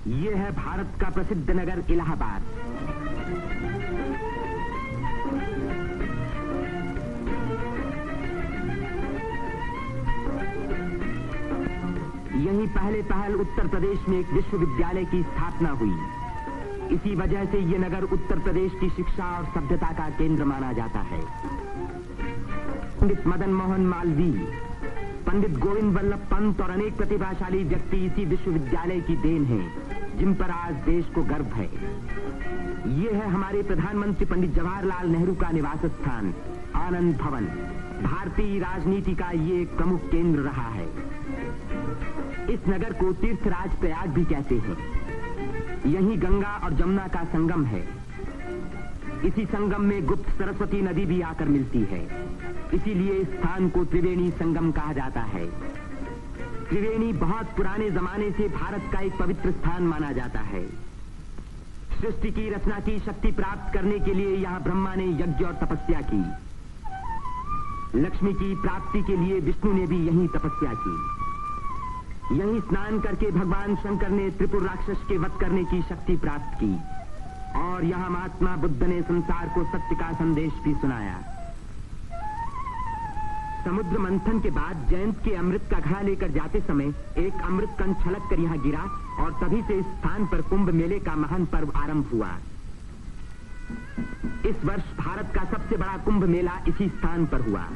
ये है भारत का प्रसिद्ध नगर इलाहाबाद। यहीं पहल उत्तर प्रदेश में एक विश्वविद्यालय की स्थापना हुई। इसी वजह से ये नगर उत्तर प्रदेश की शिक्षा और सभ्यता का केंद्र माना जाता है। पंडित मदन मोहन मालवीय, पंडित गोविंद वल्लभ पंत और अनेक प्रतिभाशाली व्यक्ति इसी विश्वविद्यालय की देन हैं, जिन पर आज देश को गर्व है। ये है हमारे प्रधानमंत्री पंडित जवाहरलाल नेहरू का निवास स्थान, आनंद भवन। भारतीय राजनीति का ये एक प्रमुख केंद्र रहा है। इस नगर को तीर्थराज प्रयाग भी कहते हैं। यहीं गंगा और जमुना का संगम है। इसी संगम में गुप्त सरस्वती नदी भी आकर मिलती है। इसीलिए इस स्थान को त्रिवेणी संगम कहा जाता है। त्रिवेणी बहुत पुराने जमाने से भारत का एक पवित्र स्थान माना जाता है। सृष्टि की रचना की शक्ति प्राप्त करने के लिए यहाँ ब्रह्मा ने यज्ञ और तपस्या की। लक्ष्मी की प्राप्ति के लिए विष्णु ने भी यहीं तपस्या की। यहीं स्नान करके भगवान शंकर ने त्रिपुर राक्षस के वध करने की शक्ति प्राप्त की और यहाँ महात्मा बुद्ध ने संसार को सत्य का संदेश भी सुनाया। समुद्र मंथन के बाद जयंत के अमृत का घड़ा लेकर जाते समय एक अमृत कण छलक कर यहाँ गिरा और तभी से इस स्थान पर कुंभ मेले का महान पर्व आरंभ हुआ। इस वर्ष भारत का सबसे बड़ा कुंभ मेला इसी स्थान पर हुआ।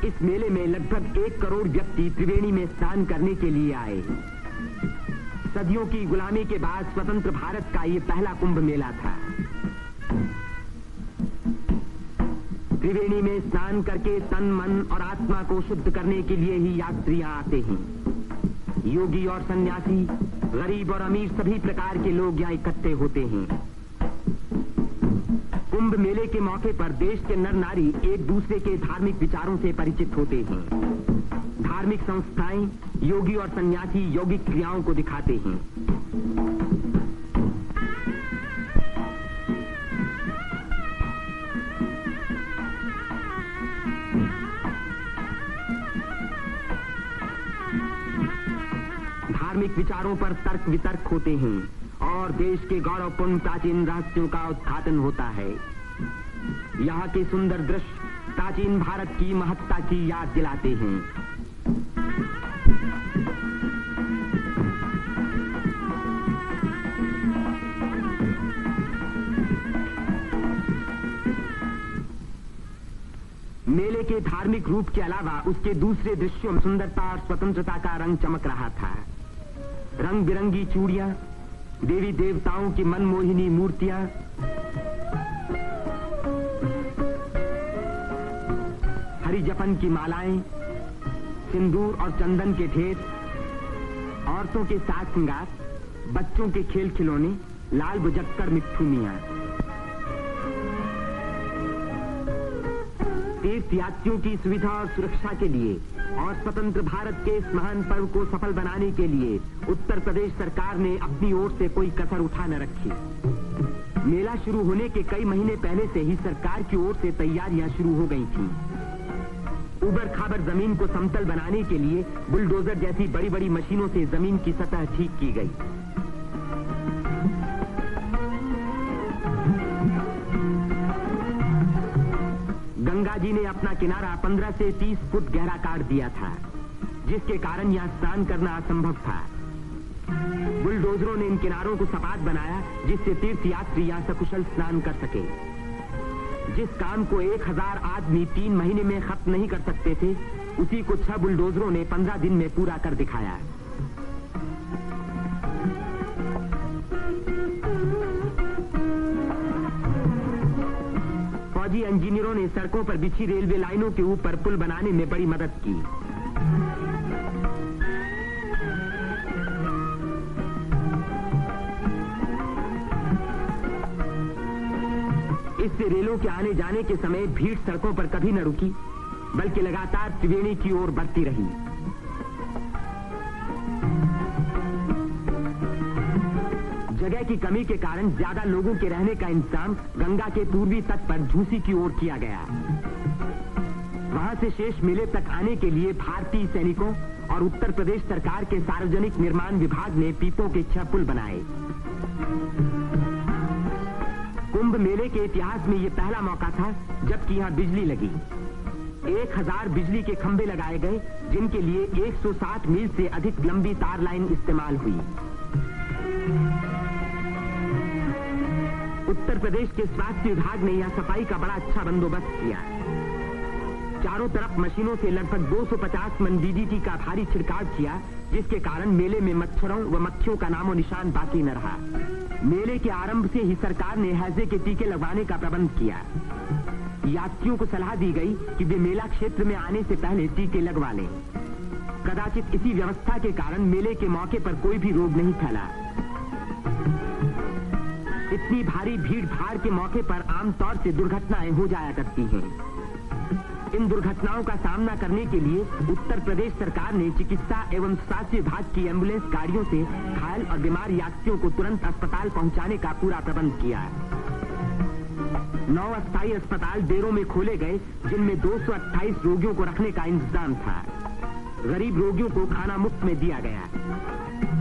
इस मेले में लगभग 1 करोड़ व्यक्ति त्रिवेणी में स्नान करने के लिए आए। सदियों की गुलामी के बाद स्वतंत्र भारत का ये पहला कुंभ मेला था। त्रिवेणी में स्नान करके तन, मन और आत्मा को शुद्ध करने के लिए ही यात्रियां आते हैं। योगी और सन्यासी, गरीब और अमीर सभी प्रकार के लोग यहाँ इकट्ठे होते हैं। कुंभ मेले के मौके पर देश के नर नारी एक दूसरे के धार्मिक विचारों से परिचित होते हैं। धार्मिक संस्थाएं योगी और सन्यासी यौगिक क्रियाओं को दिखाते हैं। धार्मिक विचारों पर तर्क वितर्क होते हैं और देश के गौरवपूर्ण प्राचीन रहस्यों का उद्घाटन होता है। यहाँ के सुंदर दृश्य प्राचीन भारत की महत्ता की याद दिलाते हैं। मेले के धार्मिक रूप के अलावा उसके दूसरे दृश्यों में सुंदरता और स्वतंत्रता का रंग चमक रहा था। रंग बिरंगी चूड़ियां, देवी देवताओं की मनमोहिनी मूर्तियां, हरी जपन की मालाएं, सिंदूर और चंदन के ढेर, औरतों के साज श्रृंगार, बच्चों के खेल खिलौने, लाल बुझक्कड़ मिट्ठू मियां। तीर्थयात्रियों की सुविधा और सुरक्षा के लिए और स्वतंत्र भारत के इस महान पर्व को सफल बनाने के लिए उत्तर प्रदेश सरकार ने अपनी ओर से कोई कसर उठा न रखी। मेला शुरू होने के कई महीने पहले से ही सरकार की ओर से तैयारियां शुरू हो गई थीं। उबड़ खाबड़ जमीन को समतल बनाने के लिए बुलडोजर जैसी बड़ी बड़ी मशीनों से जमीन की सतह ठीक की गई। गंगा जी ने अपना किनारा 15 से 30 फुट गहरा काट दिया था, जिसके कारण यहाँ स्नान करना असंभव था। बुलडोजरों ने इन किनारों को सपाट बनाया, जिससे तीर्थयात्री यहाँ सकुशल स्नान कर सके। जिस काम को 1000 आदमी 3 महीने में खत्म नहीं कर सकते थे, उसी को 6 बुलडोजरों ने 15 दिन में पूरा कर दिखाया। फौजी इंजीनियरों ने सड़कों पर बिछी रेलवे लाइनों के ऊपर पुल बनाने में बड़ी मदद की। इससे रेलों के आने जाने के समय भीड़ सड़कों पर कभी न रुकी, बल्कि लगातार त्रिवेणी की ओर बढ़ती रही। जगह की कमी के कारण ज्यादा लोगों के रहने का इंतजाम गंगा के पूर्वी तट पर झूसी की ओर किया गया। वहां से शेष मेले तक आने के लिए भारतीय सैनिकों और उत्तर प्रदेश सरकार के सार्वजनिक निर्माण विभाग ने पीपों के 6 पुल बनाए। कुंभ मेले के इतिहास में यह पहला मौका था जबकि यहां बिजली लगी। 1000 बिजली के खंभे लगाए गए, जिनके लिए 160 मील से अधिक लंबी तार लाइन इस्तेमाल हुई। उत्तर प्रदेश के स्वास्थ्य विभाग ने यहां सफाई का बड़ा अच्छा बंदोबस्त किया। चारों तरफ मशीनों से लगभग 250 मन डीडीटी का भारी छिड़काव किया, जिसके कारण मेले में मच्छरों व मक्खियों का नामो निशान बाकी न रहा। मेले के आरंभ से ही सरकार ने हैजे के टीके लगवाने का प्रबंध किया। यात्रियों को सलाह दी गई कि वे मेला क्षेत्र में आने से पहले टीके लगवा लें। कदाचित इसी व्यवस्था के कारण मेले के मौके पर कोई भी रोग नहीं फैला। इतनी भारी भीड़ भाड़ के मौके पर आमतौर से दुर्घटनाएं हो जाया करती हैं। इन दुर्घटनाओं का सामना करने के लिए उत्तर प्रदेश सरकार ने चिकित्सा एवं स्वास्थ्य विभाग की एम्बुलेंस गाड़ियों से घायल और बीमार यात्रियों को तुरंत अस्पताल पहुंचाने का पूरा प्रबंध किया। 9 अस्थायी अस्पताल देरों में खोले गए, जिनमें 228 रोगियों को रखने का इंतजाम था। गरीब रोगियों को खाना मुफ्त में दिया गया।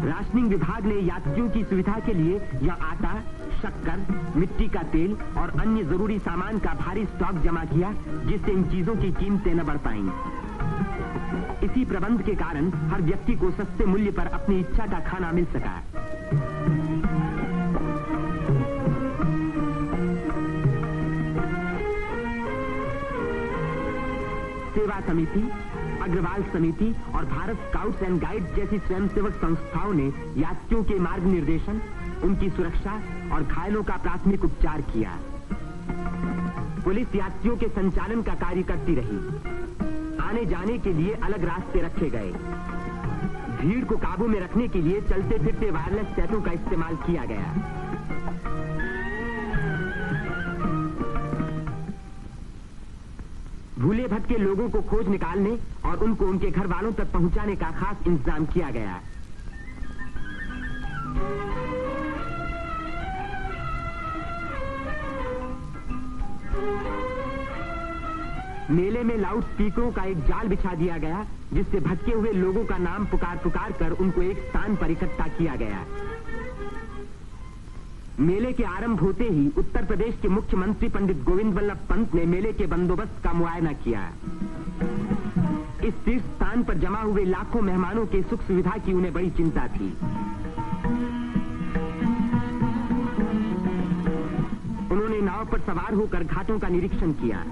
राशनिंग विभाग ने यात्रियों की सुविधा के लिए यहां आटा, शक्कर, मिट्टी का तेल और अन्य जरूरी सामान का भारी स्टॉक जमा किया, जिससे इन चीजों की कीमतें न बढ़ पाईं। इसी प्रबंध के कारण हर व्यक्ति को सस्ते मूल्य पर अपनी इच्छा का खाना मिल सका। सेवा समिति, अग्रवाल समिति और भारत स्काउट्स एंड गाइड्स जैसी स्वयंसेवक संस्थाओं ने यात्रियों के मार्ग निर्देशन, उनकी सुरक्षा और घायलों का प्राथमिक उपचार किया। पुलिस यात्रियों के संचालन का कार्य करती रही। आने जाने के लिए अलग रास्ते रखे गए। भीड़ को काबू में रखने के लिए चलते फिरते वायरलेस सेटों का इस्तेमाल किया गया। भूले भटके लोगों को खोज निकालने और उनको उनके घर वालों तक पहुंचाने का खास इंतजाम किया गया। मेले में लाउड स्पीकरों का एक जाल बिछा दिया गया, जिससे भटके हुए लोगों का नाम पुकार पुकार कर उनको एक स्थान पर इकट्ठा किया गया। मेले के आरंभ होते ही उत्तर प्रदेश के मुख्यमंत्री पंडित गोविंद वल्लभ पंत ने मेले के बंदोबस्त का मुआयना किया। इस तीर्थ स्थान पर जमा हुए लाखों मेहमानों के सुख सुविधा की उन्हें बड़ी चिंता थी। उन्होंने नाव पर सवार होकर घाटों का निरीक्षण किया।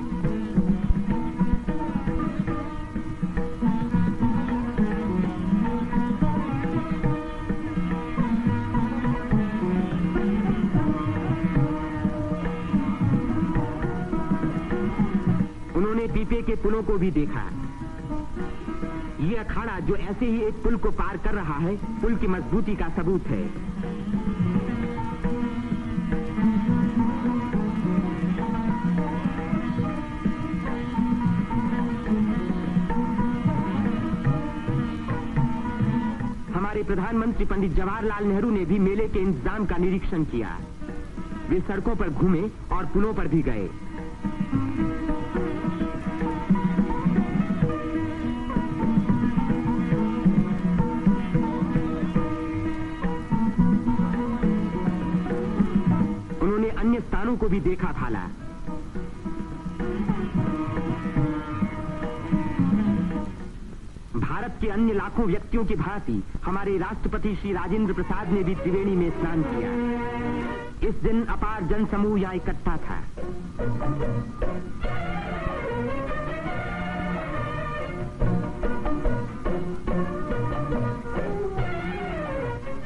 उन्होंने पीपे के पुलों को भी देखा। ये अखाड़ा जो ऐसे ही एक पुल को पार कर रहा है, पुल की मजबूती का सबूत है। हमारे प्रधानमंत्री पंडित जवाहरलाल नेहरू ने भी मेले के इंतजाम का निरीक्षण किया। वे सड़कों पर घूमे और पुलों पर भी गए। उन्होंने अन्य स्थानों को भी देखा भाला। भारत के अन्य लाखों व्यक्तियों की भांति हमारे राष्ट्रपति श्री राजेंद्र प्रसाद ने भी त्रिवेणी में स्नान किया। इस दिन अपार जनसमूह यहां इकट्ठा था।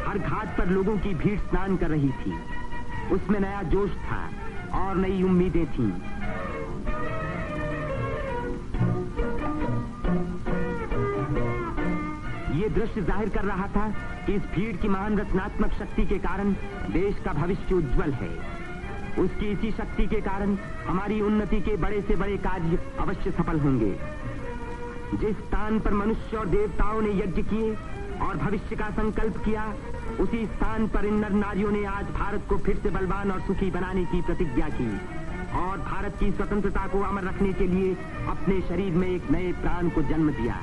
हर घाट पर लोगों की भीड़ स्नान कर रही थी। उसमें नया जोश था और नई उम्मीदें थीं। ये दृश्य जाहिर कर रहा था कि इस भीड़ की महान रचनात्मक शक्ति के कारण देश का भविष्य उज्जवल है। उसकी इसी शक्ति के कारण हमारी उन्नति के बड़े से बड़े कार्य अवश्य सफल होंगे। जिस स्थान पर मनुष्य और देवताओं ने यज्ञ किए और भविष्य का संकल्प किया, उसी स्थान पर इन नर नारियों ने आज भारत को फिर से बलवान और सुखी बनाने की प्रतिज्ञा की और भारत की स्वतंत्रता को अमर रखने के लिए अपने शरीर में एक नए प्राण को जन्म दिया।